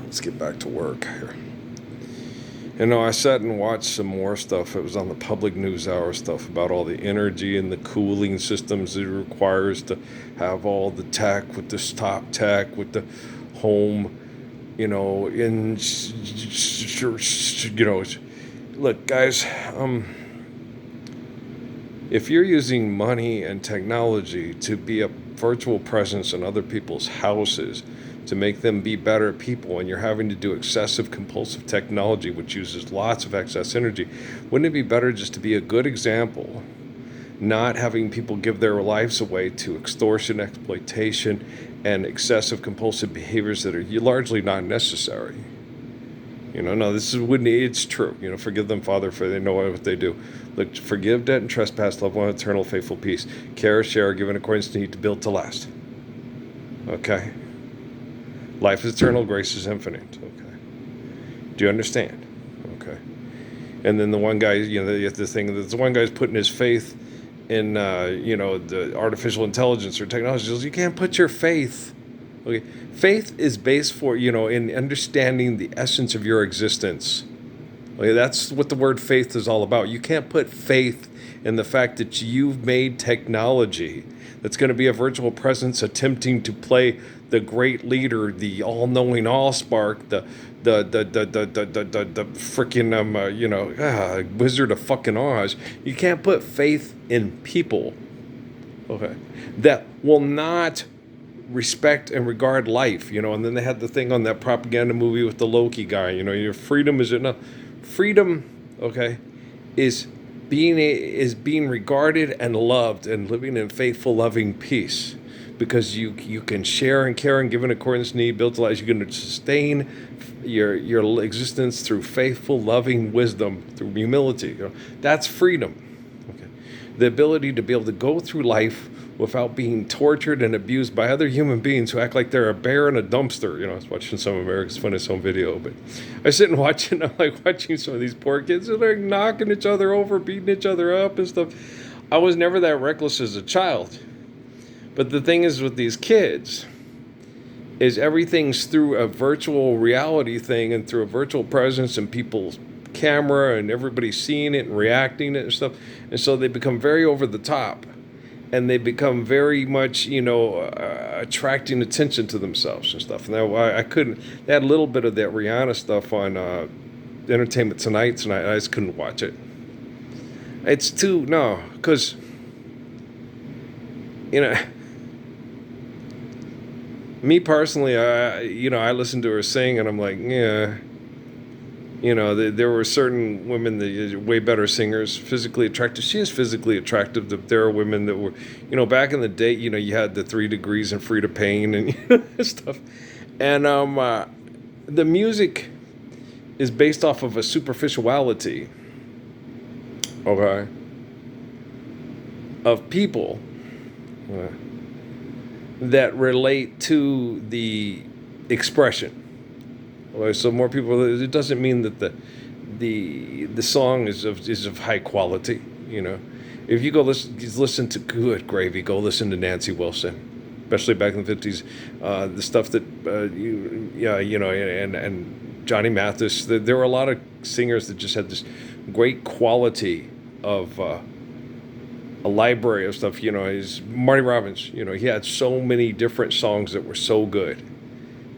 Let's get back to work here. You know, I sat and watched some more stuff. It was on the public news hour stuff about all the energy and the cooling systems it requires to have all the tech with the stop tech with the home, you know, look, guys, if you're using money and technology to be a virtual presence in other people's houses to make them be better people, and you're having to do excessive compulsive technology which uses lots of excess energy, wouldn't it be better just to be a good example, not having people give their lives away to extortion, exploitation, and excessive compulsive behaviors that are largely not necessary? No, this is wouldn't. It's true. Forgive them, Father, for they know what they do. Look, forgive debt and trespass, love one, eternal, faithful peace. Care, share, given according to need, to build to last. Okay? Life is eternal, grace is infinite. Okay? Do you understand? Okay? And then the one guy, the one guy's putting his faith in, the artificial intelligence or technology. He goes, you can't put your faith. Okay, faith is based in understanding the essence of your existence. Okay, that's what the word faith is all about. You can't put faith in the fact that you've made technology that's going to be a virtual presence attempting to play the great leader, the all-knowing allspark, the freaking Wizard of fucking Oz. You can't put faith in people. Okay, that will not respect and regard life, and then they had the thing on that propaganda movie with the Loki guy, your freedom is enough. Freedom, okay, is being regarded and loved and living in faithful, loving peace, because you can share and care and give in accordance to need, build to life. You can sustain your existence through faithful, loving wisdom, through humility. That's freedom. Okay, the ability to be able to go through life without being tortured and abused by other human beings who act like they're a bear in a dumpster. I was watching some of America's Funniest Home Video, but I sit and watching some of these poor kids. They're like knocking each other over, beating each other up and stuff. I was never that reckless as a child. But the thing is with these kids is everything's through a virtual reality thing and through a virtual presence and people's camera and everybody's seeing it and reacting to it and stuff. And so they become very over the top. And they become very much, attracting attention to themselves and stuff. And I couldn't. They had a little bit of that Rihanna stuff on Entertainment Tonight. I just couldn't watch it. It's because me personally, I listened to her sing, and I'm like, yeah. There were certain women that are way better singers, physically attractive. She is physically attractive. There are women that were, back in the day, you had the 3 Degrees and Frida Payne and stuff. And the music is based off of a superficiality, okay, of people that relate to the expression. So more people. It doesn't mean that the song is of high quality. If you go listen to Good Gravy, go listen to Nancy Wilson, especially back in the 50s. The stuff that and Johnny Mathis. There were a lot of singers that just had this great quality of a library of stuff. He's Marty Robbins. He had so many different songs that were so good.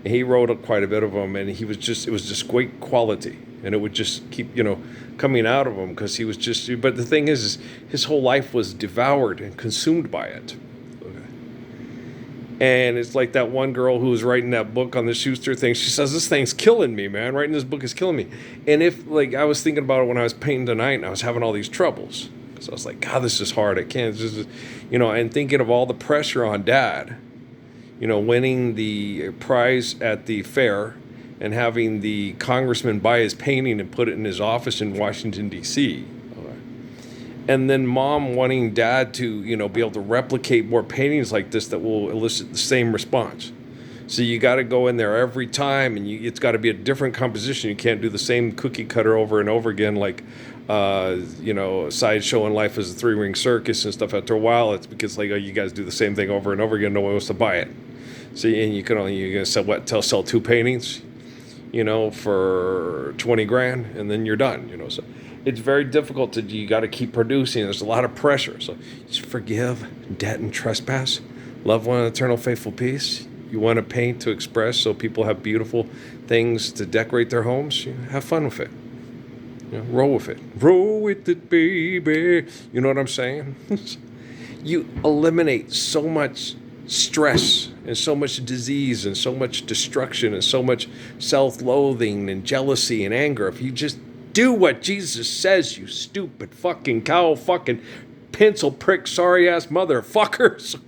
He wrote quite a bit of them, and it was just great quality, and it would just keep, coming out of him because he was just. But the thing is his whole life was devoured and consumed by it. Okay. And it's like that one girl who was writing that book on the Schuster thing. She says, "This thing's killing me, man. Writing this book is killing me." And if I was thinking about it when I was painting tonight, and I was having all these troubles, so I was like, "God, this is hard. I can't just," and thinking of all the pressure on Dad. Winning the prize at the fair and having the congressman buy his painting and put it in his office in Washington, D.C. Okay. And then Mom wanting Dad to, be able to replicate more paintings like this that will elicit the same response. So you got to go in there every time, and it's got to be a different composition. You can't do the same cookie cutter over and over again like, Sideshow and Life as a Three-Ring Circus and stuff. After a while, it's because you guys do the same thing over and over again. No one wants to buy it. See, and you're gonna sell 2 paintings. for 20 grand, and then you're done, So it's very difficult you got to keep producing. There's a lot of pressure. So just forgive debt and trespass. Love one eternal faithful peace. You want to paint to express so people have beautiful things to decorate their homes. Have fun with it. Roll with it. Roll with it, baby. You know what I'm saying? You eliminate so much stress and so much disease and so much destruction and so much self-loathing and jealousy and anger if you just do what Jesus says, you stupid fucking cow fucking pencil prick sorry ass motherfuckers.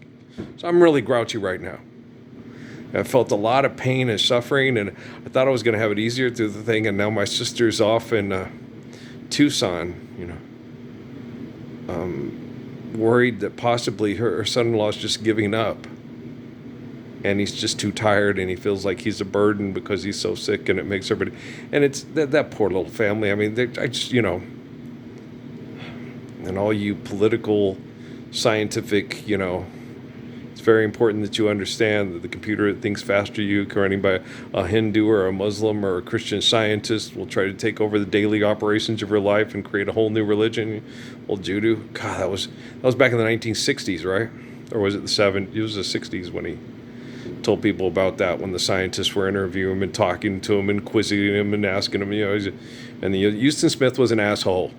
So I'm really grouchy right now. I felt a lot of pain and suffering, and I thought I was going to have it easier through the thing, and now my sister's off in Tucson, worried that possibly her son-in-law is just giving up, and he's just too tired, and he feels like he's a burden because he's so sick, and it makes everybody, and it's that poor little family. I mean, I just, and all you political, scientific, it's very important that you understand that the computer that thinks faster than you, running by a Hindu or a Muslim or a Christian scientist, will try to take over the daily operations of your life and create a whole new religion. Old Judo. God, that was back in the 1960s, right? Or was it the 70s? It was the 60s when he told people about that, when the scientists were interviewing him and talking to him and quizzing him and asking him, and Houston Smith was an asshole.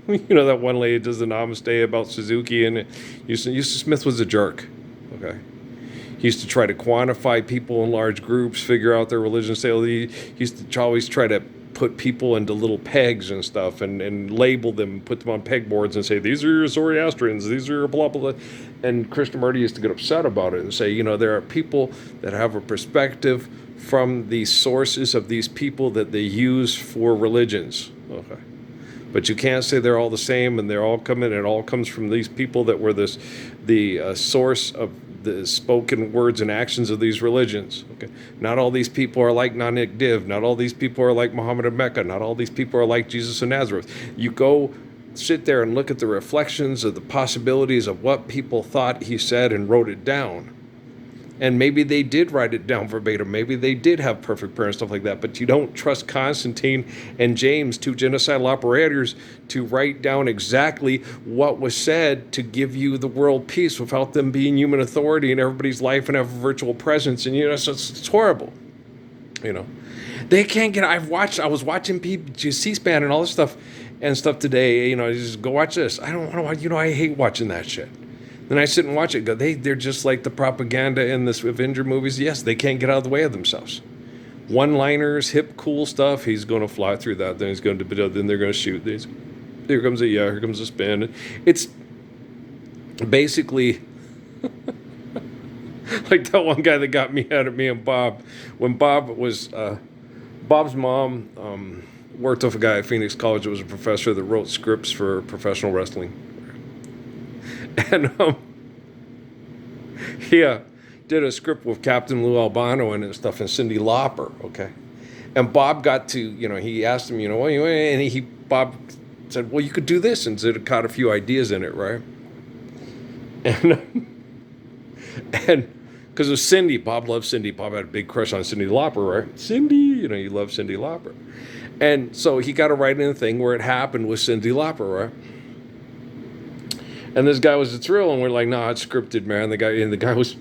That one lady does the namaste about Suzuki, and Houston Smith was a jerk. Okay. He used to try to quantify people in large groups, figure out their religion. He used to always try to put people into little pegs and stuff and label them, put them on pegboards and say, these are your Zoroastrians, these are your blah, blah, blah. And Krishnamurti used to get upset about it and say, there are people that have a perspective from the sources of these people that they use for religions. Okay. But you can't say they're all the same and they're all coming, and it all comes from these people that were the source of the spoken words and actions of these religions. Okay, not all these people are like Nanak Dev. Not all these people are like Muhammad of Mecca. Not all these people are like Jesus of Nazareth. You go sit there and look at the reflections of the possibilities of what people thought he said and wrote it down. And maybe they did write it down verbatim. Maybe they did have perfect prayer and stuff like that. But you don't trust Constantine and James, two genocidal operators, to write down exactly what was said to give you the world peace without them being human authority in everybody's life and have a virtual presence. And, so it's horrible. They can't get, I was watching C-SPAN and all this stuff today. Just go watch this. I don't want to watch, I hate watching that shit. Then I sit and watch it. They're just like the propaganda in this Avenger movies. Yes, they can't get out of the way of themselves. One-liners, hip, cool stuff. He's going to fly through that. Then then they're going to shoot these. Here comes a spin. It's basically like that one guy that got me out of me and Bob. When Bob was Bob's mom worked with a guy at Phoenix College that was a professor that wrote scripts for professional wrestling. And he did a script with Captain Lou Albano and stuff, and Cyndi Lauper, okay? And Bob got to, he asked him, and Bob said, well, you could do this, and it caught a few ideas in it, right? And because of Cyndi, Bob loved Cyndi. Bob had a big crush on Cyndi Lauper, right? Cyndi, you love Cyndi Lauper. And so he got to write in a thing where it happened with Cyndi Lauper, right? And this guy was a thrill, and we're like, no, it's scripted, man. The guy was,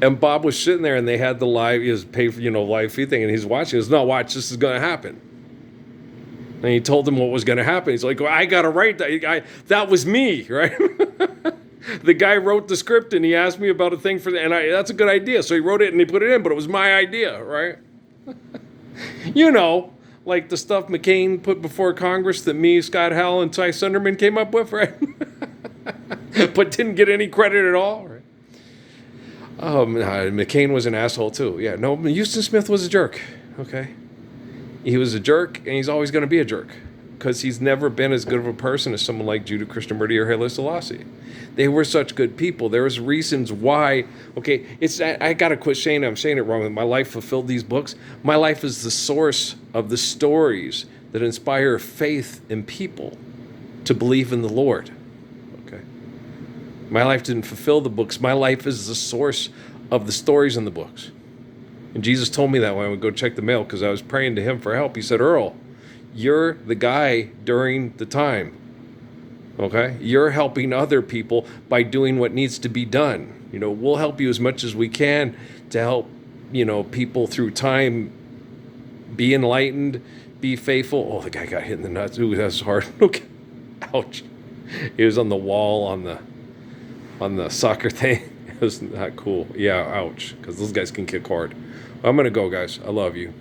and Bob was sitting there, and they had the live, live feed thing, and he's watching. He goes, no, watch, this is going to happen. And he told him what was going to happen. He's like, well, I got to write that. That was me, right? The guy wrote the script, and he asked me about a thing that's a good idea. So he wrote it, and he put it in, but it was my idea, right? Like the stuff McCain put before Congress that me, Scott Howell, and Ty Sunderman came up with, right? But didn't get any credit at all, right? McCain was an asshole too. Yeah, no, Houston Smith was a jerk, okay? He was a jerk, and he's always going to be a jerk because he's never been as good of a person as someone like Judah Krishnamurti or Haile Selassie. They were such good people. There was reasons why. Okay, I got to quit saying it. I'm saying it wrong. My life fulfilled these books. My life is the source of the stories that inspire faith in people to believe in the Lord. Okay, my life didn't fulfill the books. My life is the source of the stories in the books. And Jesus told me that when I would go check the mail because I was praying to him for help. He said, Earl, you're the guy during the time. Okay? You're helping other people by doing what needs to be done. We'll help you as much as we can to help, people through time be enlightened, be faithful. Oh, the guy got hit in the nuts. Ooh, that's hard. Okay. Ouch. It was on the wall on the soccer thing. It was not cool. Yeah, ouch. Because those guys can kick hard. I'm going to go, guys. I love you.